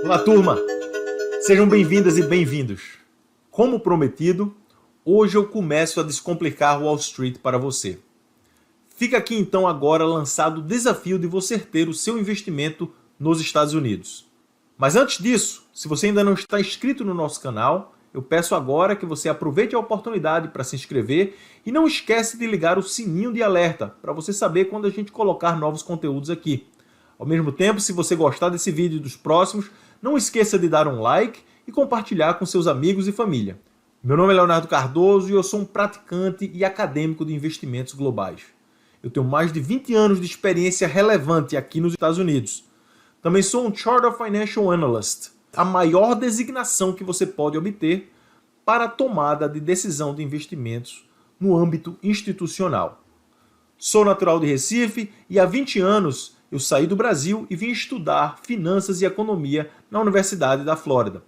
Olá, turma! Sejam bem-vindas e bem-vindos. Como prometido, hoje eu começo a descomplicar Wall Street para você. Fica aqui então agora lançado o desafio de você ter o seu investimento nos Estados Unidos. Mas antes disso, se você ainda não está inscrito no nosso canal, eu peço agora que você aproveite a oportunidade para se inscrever e não esquece de ligar o sininho de alerta para você saber quando a gente colocar novos conteúdos aqui. Ao mesmo tempo, se você gostar desse vídeo e dos próximos, não esqueça de dar um like e compartilhar com seus amigos e família. Meu nome é Leonardo Cardoso e eu sou um praticante e acadêmico de investimentos globais. Eu tenho mais de 20 anos de experiência relevante aqui nos Estados Unidos. Também sou um Chartered Financial Analyst, a maior designação que você pode obter para a tomada de decisão de investimentos no âmbito institucional. Sou natural de Recife e há 20 anos eu saí do Brasil e vim estudar finanças e economia na Universidade da Flórida.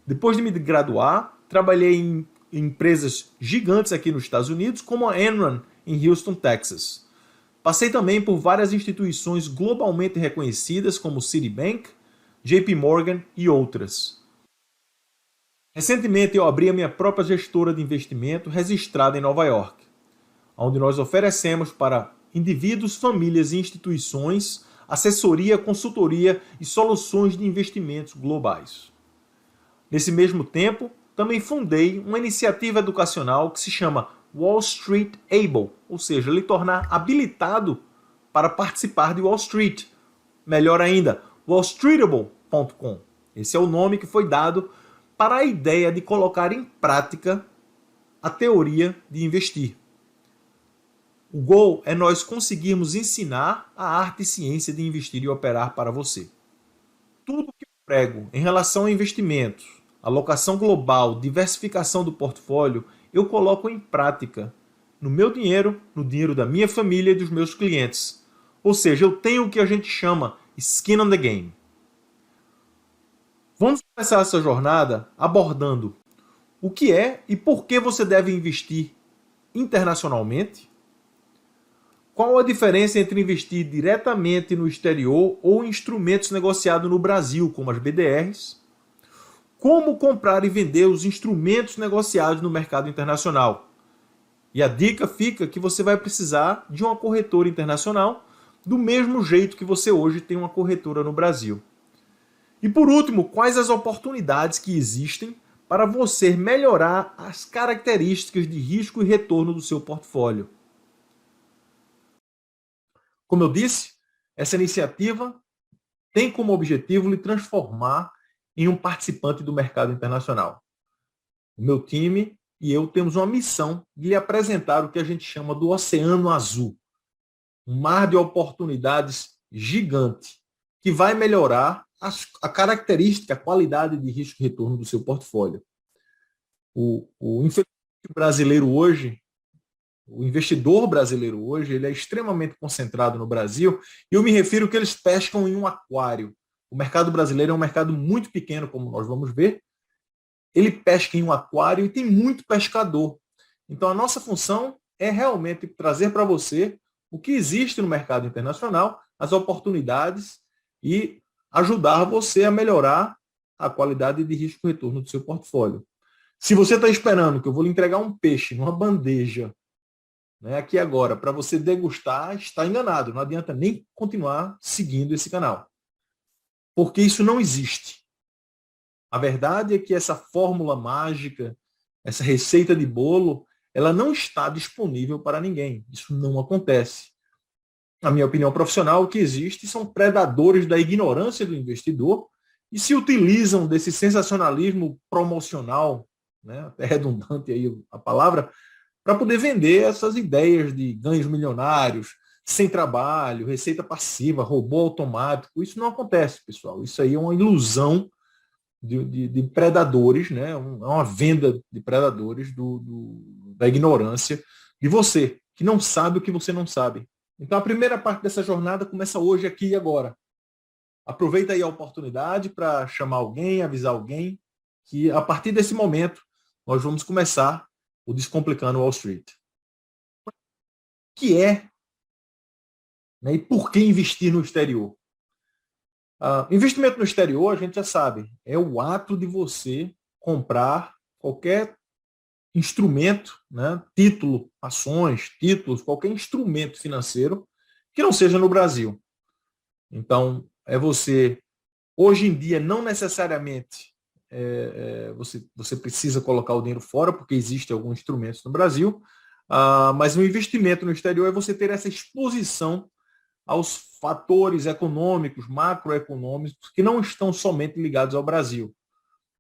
Depois de me graduar, trabalhei em empresas gigantes aqui nos Estados Unidos, como a Enron em Houston, Texas. Passei também por várias instituições globalmente reconhecidas, como Citibank, JP Morgan e outras. Recentemente eu abri a minha própria gestora de investimento registrada em Nova York, onde nós oferecemos para indivíduos, famílias e instituições assessoria, consultoria e soluções de investimentos globais. Nesse mesmo tempo, também fundei uma iniciativa educacional que se chama Wall Street Able, ou seja, lhe tornar habilitado para participar de Wall Street. Melhor ainda, wallstreetable.com. Esse é o nome que foi dado para a ideia de colocar em prática a teoria de investir. O goal é nós conseguirmos ensinar a arte e ciência de investir e operar para você. Tudo que eu prego em relação a investimentos, alocação global, diversificação do portfólio, eu coloco em prática no meu dinheiro, no dinheiro da minha família e dos meus clientes. Ou seja, eu tenho o que a gente chama skin on the game. Vamos começar essa jornada abordando o que é e por que você deve investir internacionalmente. Qual a diferença entre investir diretamente no exterior ou em instrumentos negociados no Brasil, como as BDRs? Como comprar e vender os instrumentos negociados no mercado internacional? E a dica fica que você vai precisar de uma corretora internacional, do mesmo jeito que você hoje tem uma corretora no Brasil. E por último, quais as oportunidades que existem para você melhorar as características de risco e retorno do seu portfólio? Como eu disse, essa iniciativa tem como objetivo lhe transformar em um participante do mercado internacional. O meu time e eu temos uma missão de lhe apresentar o que a gente chama do Oceano Azul, um mar de oportunidades gigante, que vai melhorar a característica, a qualidade de risco e retorno do seu portfólio. Infelizmente, o brasileiro hoje, o investidor brasileiro hoje, ele é extremamente concentrado no Brasil, e eu me refiro que eles pescam em um aquário. O mercado brasileiro é um mercado muito pequeno, como nós vamos ver. Ele pesca em um aquário e tem muito pescador. Então a nossa função é realmente trazer para você o que existe no mercado internacional, as oportunidades e ajudar você a melhorar a qualidade de risco e retorno do seu portfólio. Se você está esperando que eu vou lhe entregar um peixe numa bandeja, né, aqui agora, para você degustar, está enganado. Não adianta nem continuar seguindo esse canal. Porque isso não existe. A verdade é que essa fórmula mágica, essa receita de bolo, ela não está disponível para ninguém. Isso não acontece. Na minha opinião profissional, o que existe são predadores da ignorância do investidor e se utilizam desse sensacionalismo promocional, né, até redundante aí a palavra, para poder vender essas ideias de ganhos milionários, sem trabalho, receita passiva, robô automático. Isso não acontece, pessoal. Isso aí é uma ilusão de predadores, né? É uma venda de predadores da ignorância de você, que não sabe o que você não sabe. Então a primeira parte dessa jornada começa hoje, aqui e agora. Aproveita aí a oportunidade para chamar alguém, avisar alguém, que a partir desse momento nós vamos começar o Descomplicando Wall Street. O que é, né, e por que investir no exterior? Investimento no exterior, a gente já sabe, é o ato de você comprar qualquer instrumento, né, título, ações, títulos, qualquer instrumento financeiro que não seja no Brasil. Então, é você, hoje em dia, não necessariamente você precisa colocar o dinheiro fora, porque existem alguns instrumentos no Brasil, mas o investimento no exterior é você ter essa exposição aos fatores econômicos, macroeconômicos, que não estão somente ligados ao Brasil.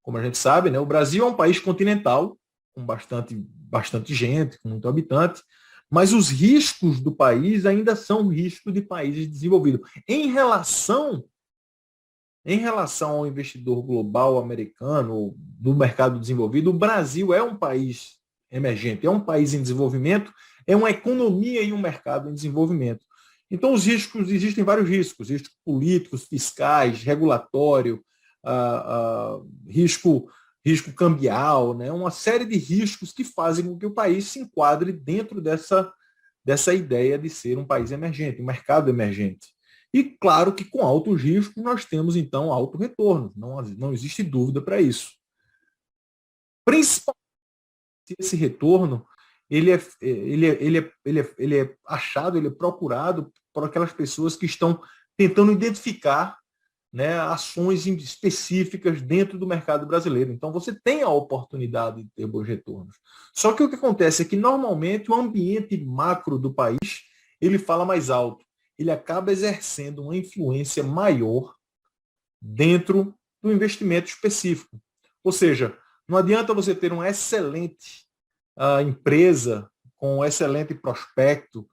Como a gente sabe, né, o Brasil é um país continental, com bastante gente, com muito habitante, mas os riscos do país ainda são riscos de países desenvolvidos. Em relação ao investidor global americano, do mercado desenvolvido, o Brasil é um país emergente, é um país em desenvolvimento, é uma economia e um mercado em desenvolvimento. Então, os riscos, existem vários riscos políticos, fiscais, regulatório, risco cambial, né? Uma série de riscos que fazem com que o país se enquadre dentro dessa ideia de ser um país emergente, um mercado emergente. E claro que com altos riscos nós temos, então, alto retorno. Não existe dúvida para isso. Principalmente esse retorno ele é achado, ele é procurado por aquelas pessoas que estão tentando identificar, né, ações específicas dentro do mercado brasileiro. Então, você tem a oportunidade de ter bons retornos. Só que o que acontece é que, normalmente, o ambiente macro do país, ele fala mais alto. Ele acaba exercendo uma influência maior dentro do investimento específico. Ou seja, não adianta você ter uma excelente empresa com um excelente prospecto,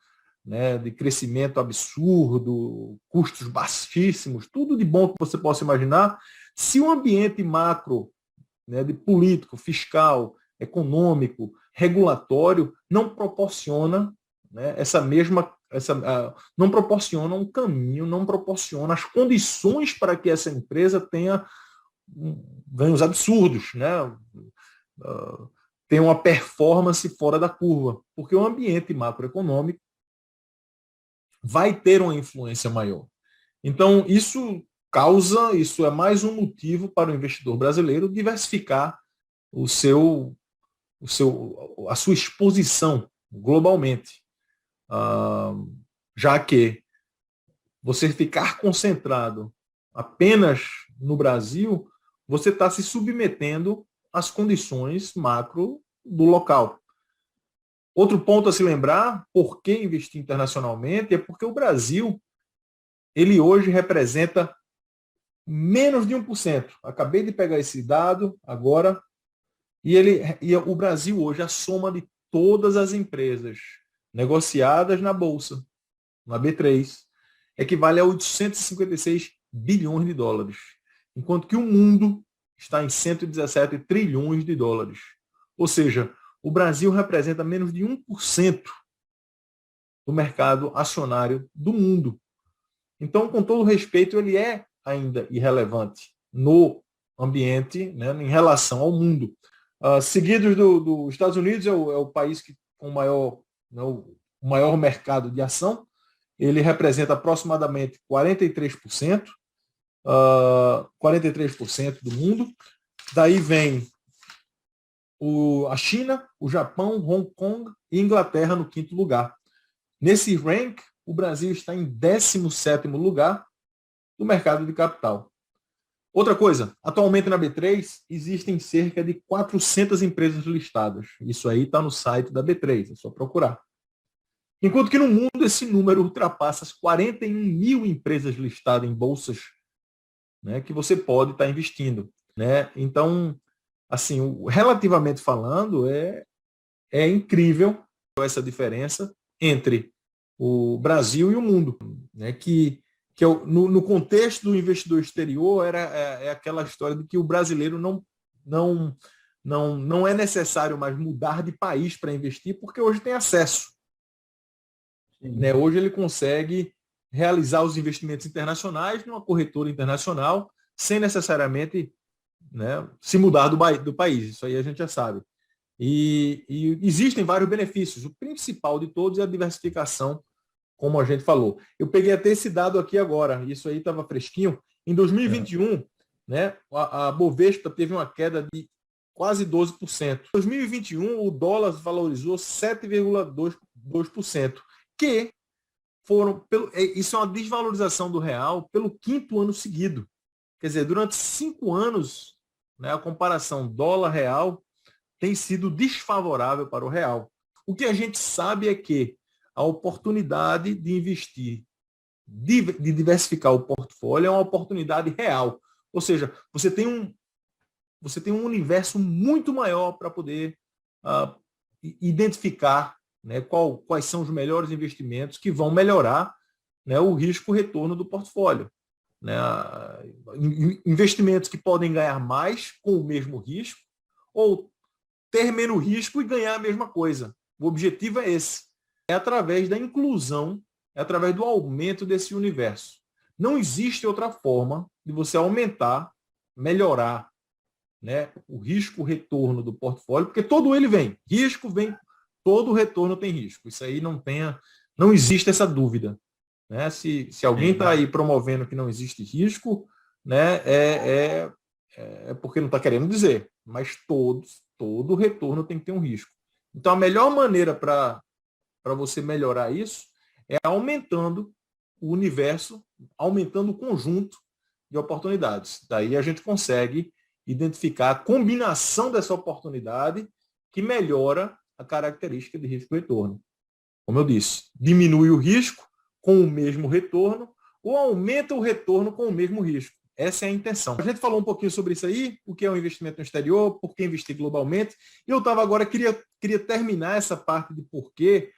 né, de crescimento absurdo, custos baixíssimos, tudo de bom que você possa imaginar, se o ambiente macro, né, de político, fiscal, econômico, regulatório, não proporciona, né, não proporciona um caminho, não proporciona as condições para que essa empresa tenha ganhos absurdos, né? Tem uma performance fora da curva, porque o ambiente macroeconômico vai ter uma influência maior. Então, isso é mais um motivo para o investidor brasileiro diversificar a sua exposição globalmente. Já que você ficar concentrado apenas no Brasil, você está se submetendo às condições macro do local. Outro ponto a se lembrar, por que investir internacionalmente, é porque o Brasil, ele hoje representa menos de 1%. Acabei de pegar esse dado agora, e o Brasil hoje, a soma de todas as empresas negociadas na Bolsa, na B3, equivale a 856 bilhões de dólares, enquanto que o mundo está em 117 trilhões de dólares. Ou seja, o Brasil representa menos de 1% do mercado acionário do mundo. Então, com todo respeito, ele é ainda irrelevante no ambiente, né, em relação ao mundo. Seguidos dos Estados Unidos, é o país com o maior mercado de ação. Ele representa aproximadamente 43%, 43% do mundo. Daí vem a China, o Japão, Hong Kong e Inglaterra no quinto lugar. Nesse rank, o Brasil está em 17º lugar do mercado de capital. Outra coisa, atualmente na B3 existem cerca de 400 empresas listadas. Isso aí está no site da B3, é só procurar. Enquanto que no mundo esse número ultrapassa as 41 mil empresas listadas em bolsas, né, que você pode estar investindo, né? Então, assim, relativamente falando, é incrível essa diferença entre o Brasil e o mundo, né? Que no contexto do investidor exterior é aquela história de que o brasileiro não é necessário mais mudar de país para investir, porque hoje tem acesso. Né? Hoje ele consegue realizar os investimentos internacionais numa corretora internacional sem necessariamente, né, se mudar do país. Isso aí a gente já sabe. E existem vários benefícios. O principal de todos é a diversificação, como a gente falou. Eu peguei até esse dado aqui agora. Isso aí estava fresquinho. Em 2021, né, a Bovespa teve uma queda de quase 12%. Em 2021, o dólar valorizou 7,2%, que isso é uma desvalorização do real pelo 5º ano seguido. Quer dizer, durante 5 anos, né, a comparação dólar-real tem sido desfavorável para o real. O que a gente sabe é que a oportunidade de investir, de diversificar o portfólio é uma oportunidade real. Ou seja, você tem um universo muito maior para poder identificar, né, quais são os melhores investimentos que vão melhorar, né, o risco-retorno do portfólio. Né, investimentos que podem ganhar mais com o mesmo risco ou ter menos risco e ganhar a mesma coisa. O objetivo é esse. É através da inclusão, é através do aumento desse universo. Não existe outra forma de você aumentar, melhorar, né, o risco-retorno do portfólio, porque todo ele vem. Risco vem, todo retorno tem risco. Isso aí não existe essa dúvida. Né? Se alguém está aí promovendo que não existe risco, né, é porque não está querendo dizer. Mas todo retorno tem que ter um risco. Então, a melhor maneira para você melhorar isso é aumentando o universo, aumentando o conjunto de oportunidades. Daí a gente consegue identificar a combinação dessa oportunidade que melhora a característica de risco-retorno. Como eu disse, diminui o risco com o mesmo retorno ou aumenta o retorno com o mesmo risco. Essa é a intenção. A gente falou um pouquinho sobre isso aí, o que é o investimento no exterior, por que investir globalmente. E eu queria terminar essa parte de porquê,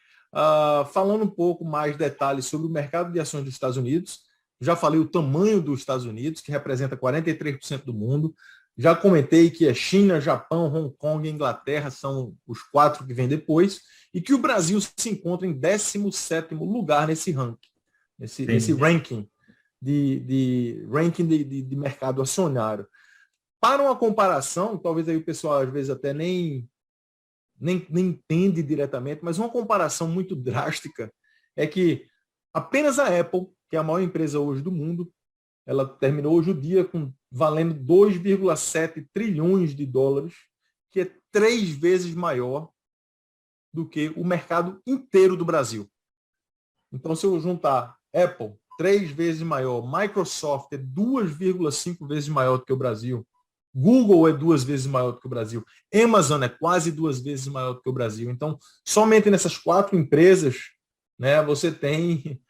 falando um pouco mais detalhes sobre o mercado de ações dos Estados Unidos. Já falei o tamanho dos Estados Unidos, que representa 43% do mundo. Já comentei que é China, Japão, Hong Kong e Inglaterra são os 4 que vêm depois, e que o Brasil se encontra em 17º lugar nesse ranking, nesse ranking de mercado acionário. Para uma comparação, talvez aí o pessoal às vezes até nem entende diretamente, mas uma comparação muito drástica é que apenas a Apple, que é a maior empresa hoje do mundo, ela terminou hoje o dia valendo 2,7 trilhões de dólares, que é 3 vezes maior do que o mercado inteiro do Brasil. Então, se eu juntar Apple, 3 vezes maior, Microsoft é 2,5 vezes maior do que o Brasil, Google é 2 vezes maior do que o Brasil, Amazon é quase 2 vezes maior do que o Brasil. Então, somente nessas 4 empresas, né, você tem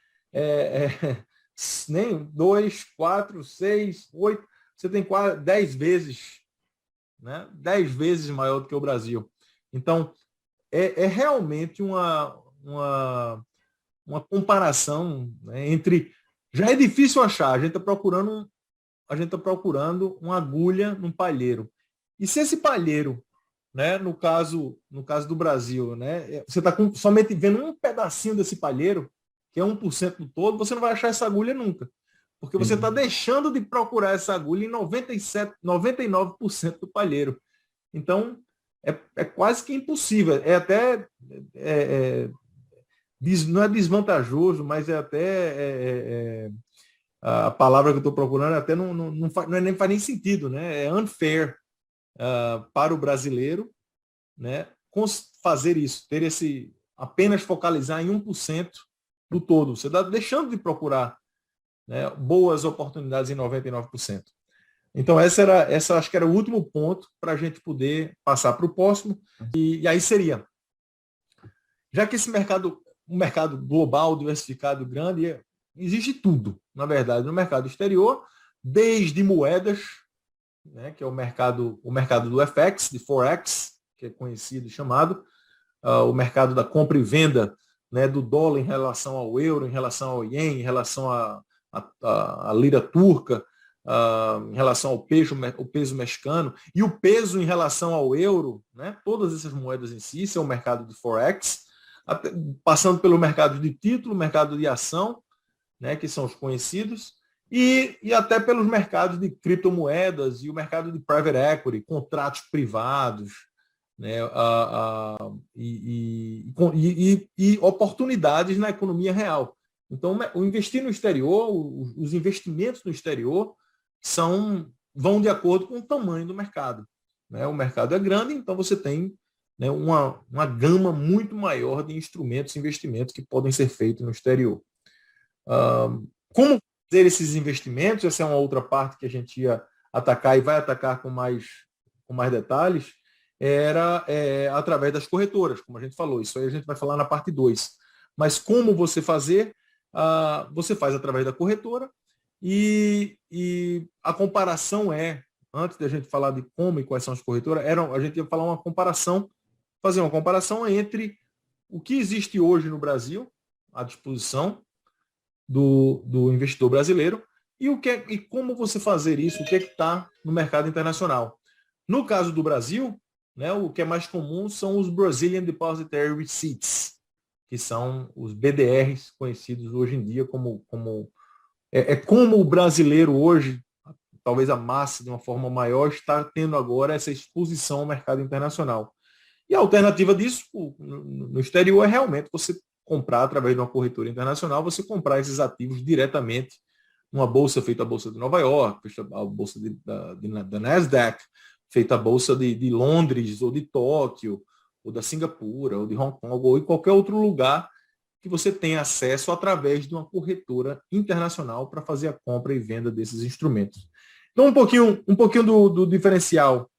nem 2, 4, 6, 8, você tem quase 10 vezes, né, 10 vezes maior do que o Brasil. Então, é realmente uma comparação, né, entre... Já é difícil achar, a gente está procurando uma agulha num palheiro. E se esse palheiro, né, no caso do Brasil, né, você está somente vendo um pedacinho desse palheiro, que é 1% do todo, você não vai achar essa agulha nunca. Porque você está deixando de procurar essa agulha em 99% do palheiro. Então, é quase que impossível. Não é desvantajoso, mas é até... a palavra que eu estou procurando até não faz nem sentido, né? É unfair para o brasileiro, né, fazer isso, apenas focalizar em 1% do todo. Você está deixando de procurar, né, boas oportunidades em 99%. Então, essa acho que era o último ponto para a gente poder passar para o próximo. E aí seria, já que um mercado global, diversificado, grande, existe tudo, na verdade, no mercado exterior, desde moedas, né, que é o mercado do FX, de Forex, que é conhecido e chamado, o mercado da compra e venda, né, do dólar em relação ao euro, em relação ao ien, em relação à lira turca, em relação ao peso mexicano, e o peso em relação ao euro, né, todas essas moedas em si, isso é o mercado de Forex, passando pelo mercado de título, mercado de ação, né, que são os conhecidos, e até pelos mercados de criptomoedas e o mercado de private equity, contratos privados, né, e oportunidades na economia real. Então, o investir no exterior, os investimentos no exterior, vão de acordo com o tamanho do mercado. Né? O mercado é grande, então você tem, né, uma gama muito maior de instrumentos, investimentos que podem ser feitos no exterior. Como fazer esses investimentos? Essa é uma outra parte que a gente ia atacar e vai atacar com mais detalhes, através das corretoras, como a gente falou. Isso aí a gente vai falar na parte 2. Mas como você fazer? Você faz através da corretora e a comparação antes da gente falar de como e quais são as corretoras, a gente ia falar fazer uma comparação entre o que existe hoje no Brasil, à disposição do investidor brasileiro, e como você fazer isso, o que está no mercado internacional. No caso do Brasil, né, o que é mais comum são os Brazilian Depositary Receipts, que são os BDRs, conhecidos hoje em dia como o brasileiro hoje, talvez a massa de uma forma maior, está tendo agora essa exposição ao mercado internacional. E a alternativa disso no exterior é realmente você comprar através de uma corretora internacional, você comprar esses ativos diretamente numa bolsa feita a Bolsa de Nova York, feita a Bolsa da Nasdaq, feita a Bolsa de Londres, ou de Tóquio, ou da Singapura, ou de Hong Kong, ou em qualquer outro lugar que você tenha acesso através de uma corretora internacional para fazer a compra e venda desses instrumentos. Então, um pouquinho do diferencial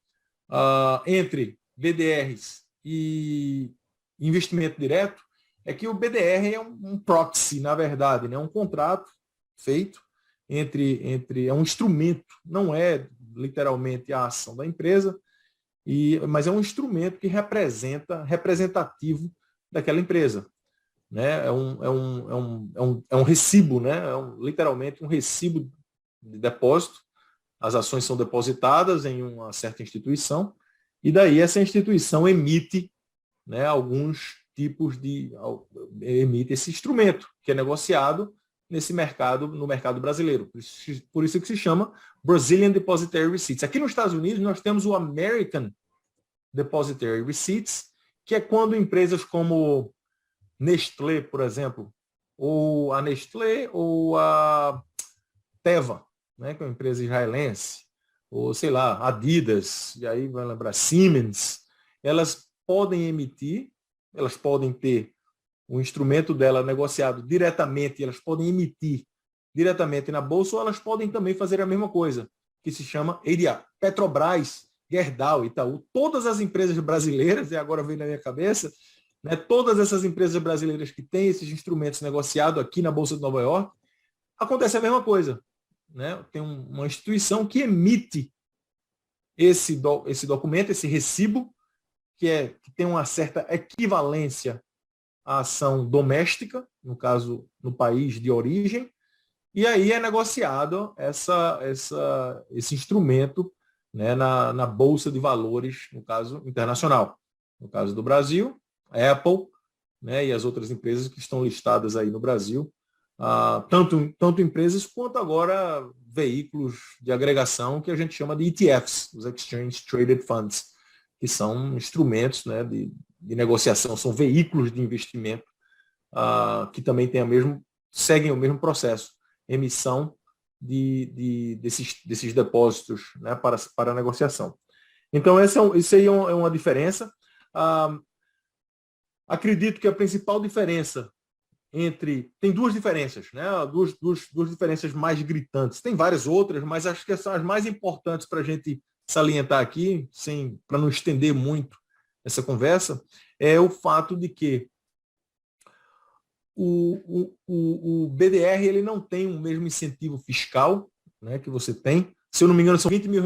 entre BDRs e investimento direto é que o BDR é um proxy, na verdade, né? Um contrato feito é um instrumento, não é literalmente a ação da empresa, mas é um instrumento que representativo daquela empresa. Né? É um recibo, né? Literalmente um recibo de depósito. As ações são depositadas em uma certa instituição e daí essa instituição emite, né, emite esse instrumento que é negociado no mercado brasileiro. Por isso que se chama Brazilian Depositary Receipts. Aqui nos Estados Unidos nós temos o American Depositary Receipts, que é quando empresas como Nestlé, por exemplo, ou a Nestlé ou a Teva, né, que é uma empresa israelense, ou sei lá, Adidas, e aí vai lembrar Siemens, elas podem ter o instrumento dela negociado diretamente, elas podem emitir diretamente na bolsa, ou elas podem também fazer a mesma coisa, que se chama EDA, Petrobras, Gerdau, Itaú, todas as empresas brasileiras, e agora vem na minha cabeça, né, todas essas empresas brasileiras que têm esses instrumentos negociados aqui na Bolsa de Nova York, acontece a mesma coisa. Né? Tem uma instituição que emite esse documento, esse recibo, que tem uma certa equivalência à ação doméstica, no caso, no país de origem, e aí é negociado esse instrumento, né, na Bolsa de Valores, no caso internacional. No caso do Brasil, a Apple, né, e as outras empresas que estão listadas aí no Brasil, tanto empresas quanto agora veículos de agregação que a gente chama de ETFs, os Exchange Traded Funds, que são instrumentos, né, de negociação, são veículos de investimento que também seguem o mesmo processo, emissão desses depósitos, né, para negociação. Então, isso aí é uma diferença. Acredito que a principal diferença tem duas diferenças, né? Duas diferenças mais gritantes. Tem várias outras, mas acho que são as mais importantes para a gente salientar aqui, para não estender muito essa conversa, é o fato de que o BDR ele não tem o mesmo incentivo fiscal, né, que você tem. Se eu não me engano, são R$20 mil,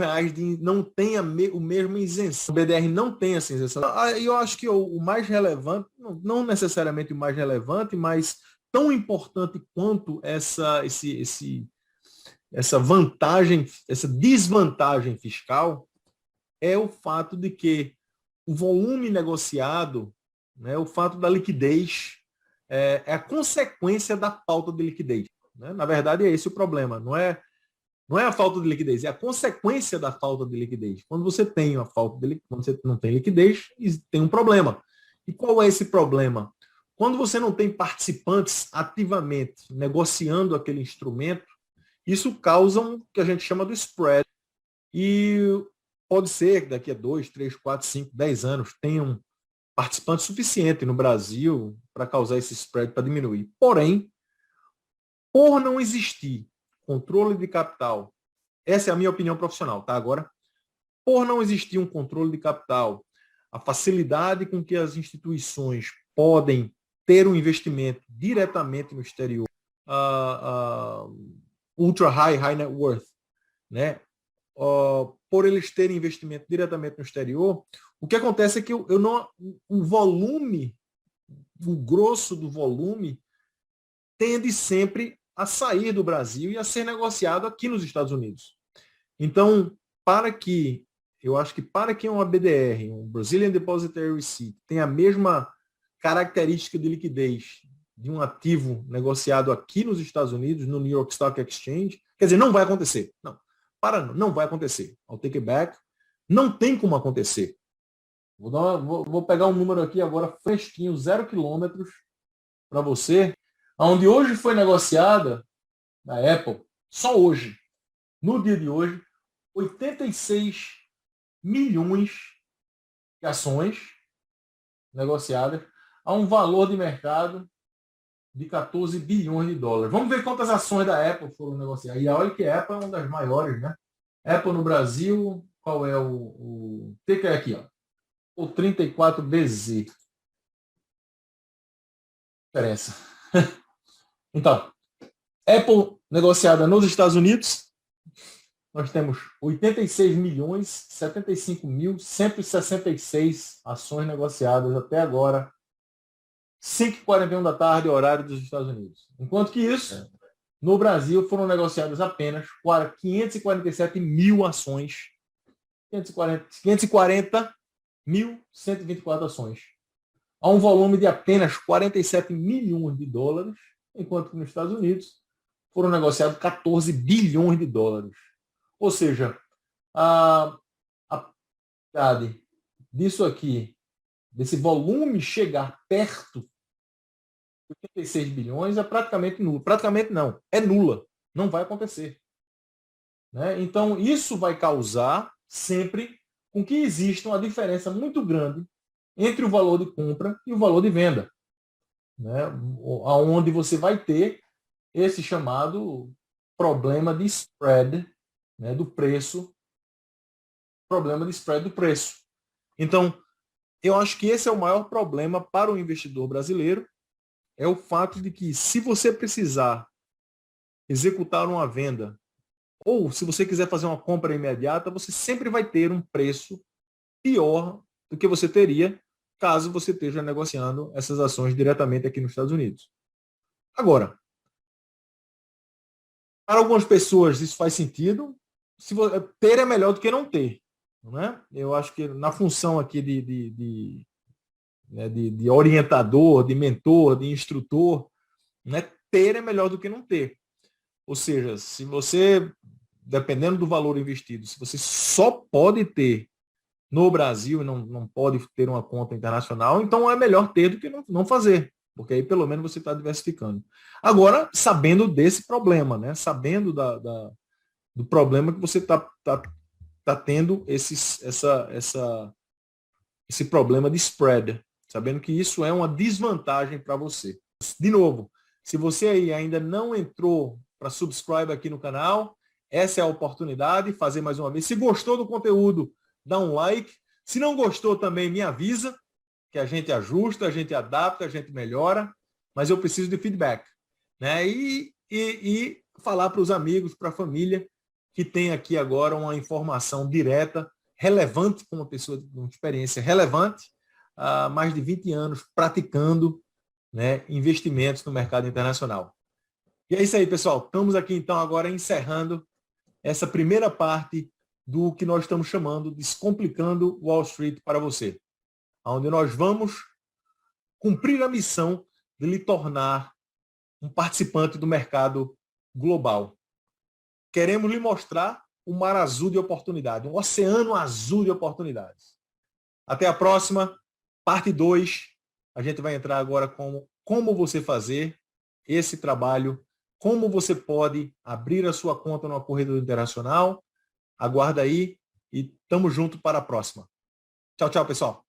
não tem o mesmo isenção. O BDR não tem essa isenção. Eu acho que o mais relevante, não necessariamente o mais relevante, mas tão importante quanto essa vantagem, essa desvantagem fiscal, é o fato de que o volume negociado, né, o fato da liquidez, é a consequência da falta de liquidez. Né? Na verdade, é esse o problema. Não é a falta de liquidez, é a consequência da falta de liquidez. Quando você tem quando você não tem liquidez, tem um problema. E qual é esse problema? Quando você não tem participantes ativamente negociando aquele instrumento, Isso causa o que a gente chama do spread. E pode ser que daqui a 2, 3, 4, 5, 10 anos tenham participante suficiente no Brasil para causar esse spread para diminuir. Porém, por não existir controle de capital, essa é a minha opinião profissional, tá? Agora, por não existir um controle de capital, a facilidade com que as instituições podem ter um investimento diretamente no exterior, ultra high net worth, né? Por eles terem investimento diretamente no exterior, o que acontece é que o volume, o grosso do volume, tende sempre a sair do Brasil e a ser negociado aqui nos Estados Unidos. Então, eu acho que para que uma BDR, um Brazilian Depositary Receipt, tenha a mesma característica de liquidez de um ativo negociado aqui nos Estados Unidos, no New York Stock Exchange, quer dizer, não vai acontecer. Não vai acontecer. I'll take it back. Não tem como acontecer. Vou pegar um número aqui agora fresquinho, 0 quilômetros, para você, onde hoje foi negociada na Apple, só hoje, no dia de hoje, 86 milhões de ações negociadas a um valor de mercado de 14 bilhões de dólares. Vamos ver quantas ações da Apple foram negociadas. E olha que a Apple é uma das maiores, né? Apple no Brasil, qual é o ticker aqui, ó? O 34BZ. Diferença. Então, Apple negociada nos Estados Unidos, nós temos 86.075.166 ações negociadas até agora, 5h41 da tarde, horário dos Estados Unidos. Enquanto que isso, no Brasil, foram negociadas apenas 547 mil ações, 540.124 ações, a um volume de apenas 47 milhões de dólares, enquanto que nos Estados Unidos foram negociados 14 bilhões de dólares. Ou seja, a probabilidade disso aqui, desse volume chegar perto de 86 bilhões é praticamente nula. Praticamente não, é nula. Não vai acontecer. Né? Então, isso vai causar sempre com que exista uma diferença muito grande entre o valor de compra e o valor de venda. Né? Onde você vai ter esse chamado problema de spread, né, do preço, problema de spread do preço. Então, eu acho que esse é o maior problema para o investidor brasileiro, é o fato de que se você precisar executar uma venda, ou se você quiser fazer uma compra imediata, você sempre vai ter um preço pior do que você teria caso você esteja negociando essas ações diretamente aqui nos Estados Unidos. Agora, para algumas pessoas isso faz sentido, ter é melhor do que não ter. Né? Eu acho que na função aqui de orientador, de mentor, de instrutor, né, ter é melhor do que não ter. Ou seja, se você, dependendo do valor investido, se você só pode ter no Brasil e não pode ter uma conta internacional, então é melhor ter do que não fazer, porque aí pelo menos você está diversificando. Agora, sabendo desse problema, né? Sabendo do problema que você está tendo esse problema de spread, sabendo que isso é uma desvantagem para você. De novo, se você aí ainda não entrou para subscribe aqui no canal, essa é a oportunidade, fazer mais uma vez. Se gostou do conteúdo, dá um like. Se não gostou também, me avisa, que a gente ajusta, a gente adapta, a gente melhora, mas eu preciso de feedback. Né? E falar para os amigos, para a família, que tem aqui agora uma informação direta, relevante para uma pessoa com experiência relevante, há mais de 20 anos praticando, né, investimentos no mercado internacional. E é isso aí, pessoal. Estamos aqui, então, agora encerrando essa primeira parte do que nós estamos chamando de Descomplicando Wall Street para você, onde nós vamos cumprir a missão de lhe tornar um participante do mercado global. Queremos lhe mostrar um mar azul de oportunidade, um oceano azul de oportunidades. Até a próxima, parte 2. A gente vai entrar agora como você fazer esse trabalho como você pode abrir a sua conta numa corretora internacional. Aguarda aí e tamo junto para a próxima. Tchau, tchau, pessoal.